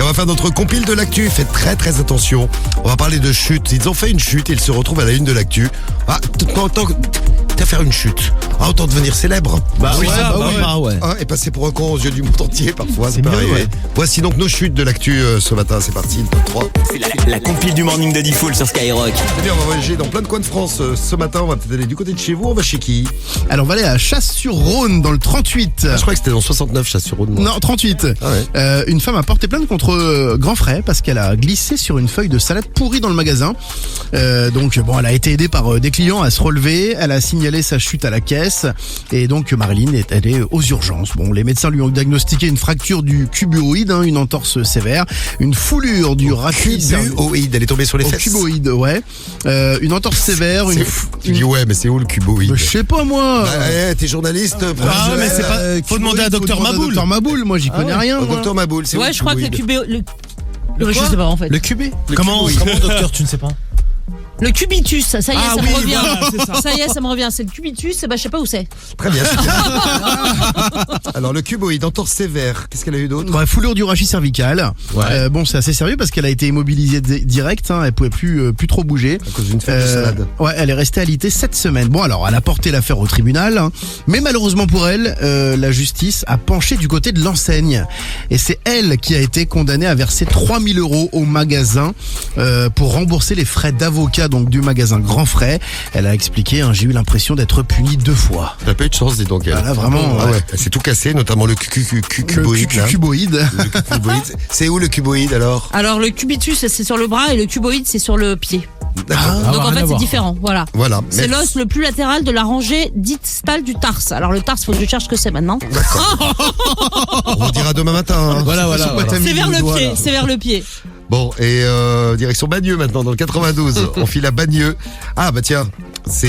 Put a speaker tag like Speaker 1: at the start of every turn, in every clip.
Speaker 1: Et on va faire notre compile de l'actu. Faites très très attention. On va parler de chute. Ils ont fait une chute et ils se retrouvent à la une de l'actu. Ah, tant qu'à faire une chute. Ah, autant devenir célèbre. Et passer pour un con aux yeux du monde entier parfois. Ça peut arriver. Ouais. Voici donc nos chutes de l'actu ce matin. C'est parti, le top 3.
Speaker 2: C'est la compile du morning de Diffoul sur Skyrock.
Speaker 1: Eh bien, on va voyager dans plein de coins de France. Ce matin, on va peut-être aller du côté de chez vous. On va chez qui?
Speaker 3: Alors, on va aller à Chasse-sur-Rhône dans le 38.
Speaker 1: Je crois que c'était dans 69, Chasse-sur-Rhône.
Speaker 3: Non, 38.
Speaker 1: Ah ouais.
Speaker 3: Une femme a porté plainte contre Grand Frais parce qu'elle a glissé sur une feuille de salade pourrie dans le magasin. Donc, elle a été aidée par des clients à se relever. Elle a signalé sa chute à la caisse. Et donc, Marilyn est allée aux urgences. Bon, les médecins lui ont diagnostiqué une fracture du cuboïde, une entorse sévère, une foulure du rachis.
Speaker 1: Cuboïde, elle est tombée sur les fesses.
Speaker 3: Cuboïde, ouais. Une entorse sévère.
Speaker 1: Tu dis ouais, mais c'est où le cuboïde?
Speaker 3: Je sais pas moi.
Speaker 1: T'es journaliste.
Speaker 3: Mais c'est pas.
Speaker 4: Faut demander à Docteur Maboul.
Speaker 3: Docteur Maboul, moi j'y connais rien.
Speaker 1: Docteur Maboul, c'est où
Speaker 5: Ouais,
Speaker 1: le
Speaker 5: je crois que le
Speaker 1: cuboïde?
Speaker 5: cubé. Je sais pas en fait.
Speaker 3: Le cubé.
Speaker 4: Comment docteur, tu ne sais pas?
Speaker 5: Le cubitus, ça y est, ça me revient.
Speaker 4: Voilà, c'est ça.
Speaker 5: Ça y est, ça me revient. C'est le cubitus, je sais pas où c'est.
Speaker 1: Très bien. Alors le cuboïde, entorse sévère. Qu'est-ce qu'elle a eu d'autre?
Speaker 3: Foulure du rachis cervical.
Speaker 1: Ouais.
Speaker 3: C'est assez sérieux parce qu'elle a été immobilisée direct. Elle pouvait plus trop bouger.
Speaker 1: À cause d'une feuille de salade.
Speaker 3: Ouais, elle est restée alitée 7 semaines. Bon alors, elle a porté l'affaire au tribunal, mais malheureusement pour elle, la justice a penché du côté de l'enseigne. Et c'est elle qui a été condamnée à verser 3 000 € au magasin pour rembourser les frais d'avocat donc du magasin Grand Frais. Elle a expliqué, j'ai eu l'impression d'être punie 2 fois.
Speaker 1: T'as pas eu de chance, dis donc.
Speaker 3: Voilà, vraiment.
Speaker 1: Ah ouais. Elle s'est tout cassé, notamment le cuboïde.
Speaker 3: Le cuboïde.
Speaker 1: Le cuboïde. C'est où le cuboïde alors?
Speaker 5: Alors le cubitus, c'est sur le bras et le cuboïde, c'est sur le pied.
Speaker 1: D'accord.
Speaker 5: Donc en fait, c'est différent. Voilà. C'est
Speaker 1: Mais-
Speaker 5: l'os le plus latéral de la rangée distale du tarse. Alors le tarse, faut que je cherche ce que c'est maintenant.
Speaker 1: On vous dira demain matin.
Speaker 3: Voilà.
Speaker 5: C'est vers le pied. C'est vers le pied.
Speaker 1: Bon, et direction Bagneux maintenant, dans le 92. On file à Bagneux. Ah bah tiens,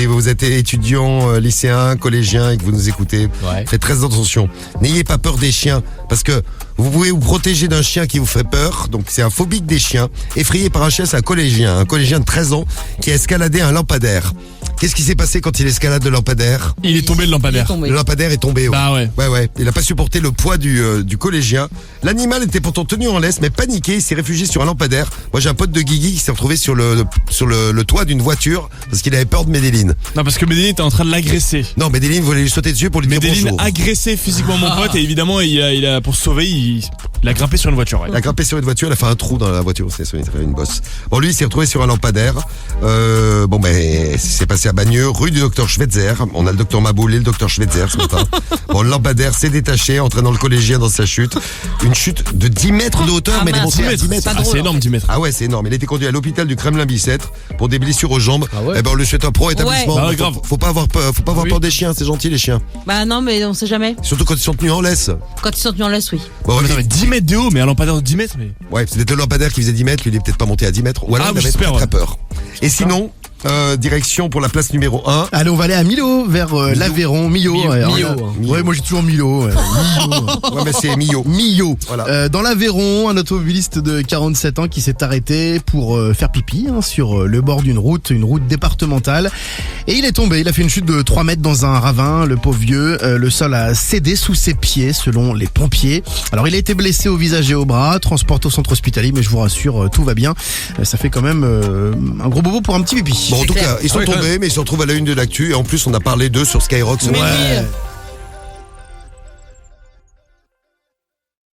Speaker 1: vous êtes étudiant, lycéen, collégien et que vous nous écoutez.
Speaker 4: Ouais.
Speaker 1: Faites très attention. N'ayez pas peur des chiens, parce que vous pouvez vous protéger d'un chien qui vous ferait peur. Donc c'est un phobique des chiens. Effrayé par un chien, c'est un collégien de 13 ans qui a escaladé un lampadaire. Qu'est-ce qui s'est passé quand il escalade le lampadaire?
Speaker 4: Il est tombé le lampadaire.
Speaker 1: Le lampadaire est tombé. Ouais.
Speaker 4: Bah ouais.
Speaker 1: Ouais. Il a pas supporté le poids du collégien. L'animal était pourtant tenu en laisse, mais paniqué. Il s'est réfugié sur un lampadaire. Moi, j'ai un pote de Guigui qui s'est retrouvé sur le toit d'une voiture parce qu'il avait peur de Medellin.
Speaker 4: Non, parce que Medellin était en train de l'agresser.
Speaker 1: Non, Medellin voulait lui sauter dessus pour lui dire
Speaker 4: Medellin
Speaker 1: bonjour.
Speaker 4: agressait physiquement mon pote et évidemment, il a pour se sauver, il a grimpé sur une voiture. Ouais.
Speaker 1: Il a grimpé sur une voiture, il a fait un trou dans la voiture, il a fait une bosse. Bon, lui, il s'est retrouvé sur un lampadaire. C'est passé à Bagneux, rue du docteur Schweitzer. On a le docteur Maboul et le docteur Schweitzer ce matin. Bon, le lampadaire s'est détaché, entraînant le collégien dans sa chute. Une chute de 10 mètres de hauteur, mais elle est montée à 10 mètres.
Speaker 4: C'est énorme, 10 mètres.
Speaker 1: Ah ouais, c'est énorme. Il a été conduit à l'hôpital du Kremlin-Bicêtre pour des blessures aux jambes.
Speaker 4: Ah ouais.
Speaker 1: Eh ben, on lui souhaite un pro établissement.
Speaker 4: Ouais. Bah ouais, grave.
Speaker 1: Faut pas avoir peur des chiens, c'est gentil les chiens.
Speaker 5: Bah non, mais on sait jamais.
Speaker 1: Surtout quand ils sont tenus en laisse.
Speaker 5: Quand ils sont tenus en laisse, oui.
Speaker 1: Bon,
Speaker 4: Mais attends, mais 10 mètres de haut, mais un lampadaire de 10 mètres, mais.
Speaker 1: ouais, c'est peut-être le lampadaire qui faisait 10 mètres, lui il est peut-être pas monté à 10 mètres. Ou alors
Speaker 4: Ah,
Speaker 1: il avait
Speaker 4: j'espère,
Speaker 1: très
Speaker 4: ouais.
Speaker 1: peur. Et sinon, direction pour la place numéro 1.
Speaker 3: Allez, on va aller à Millau, vers l'Aveyron. Millau. Ouais, moi j'ai toujours Millau.
Speaker 1: Ouais, mais c'est Millau.
Speaker 3: Millau.
Speaker 1: Voilà.
Speaker 3: Dans l'Aveyron, un automobiliste de 47 ans qui s'est arrêté pour faire pipi sur le bord d'une route, une route départementale. Et il est tombé, il a fait une chute de 3 mètres dans un ravin, le pauvre vieux. Le sol a cédé sous ses pieds selon les pompiers. Alors il a été blessé au visage et au bras, transporté au centre hospitalier, mais je vous rassure, tout va bien. Ça fait quand même un gros bobo pour un petit pipi.
Speaker 1: Bon, en tout
Speaker 5: clair.
Speaker 1: cas, ils sont tombés, mais ils se retrouvent à la une de l'actu. Et en plus, on a parlé d'eux sur Skyrock ce
Speaker 5: Mais
Speaker 1: matin.
Speaker 5: oui.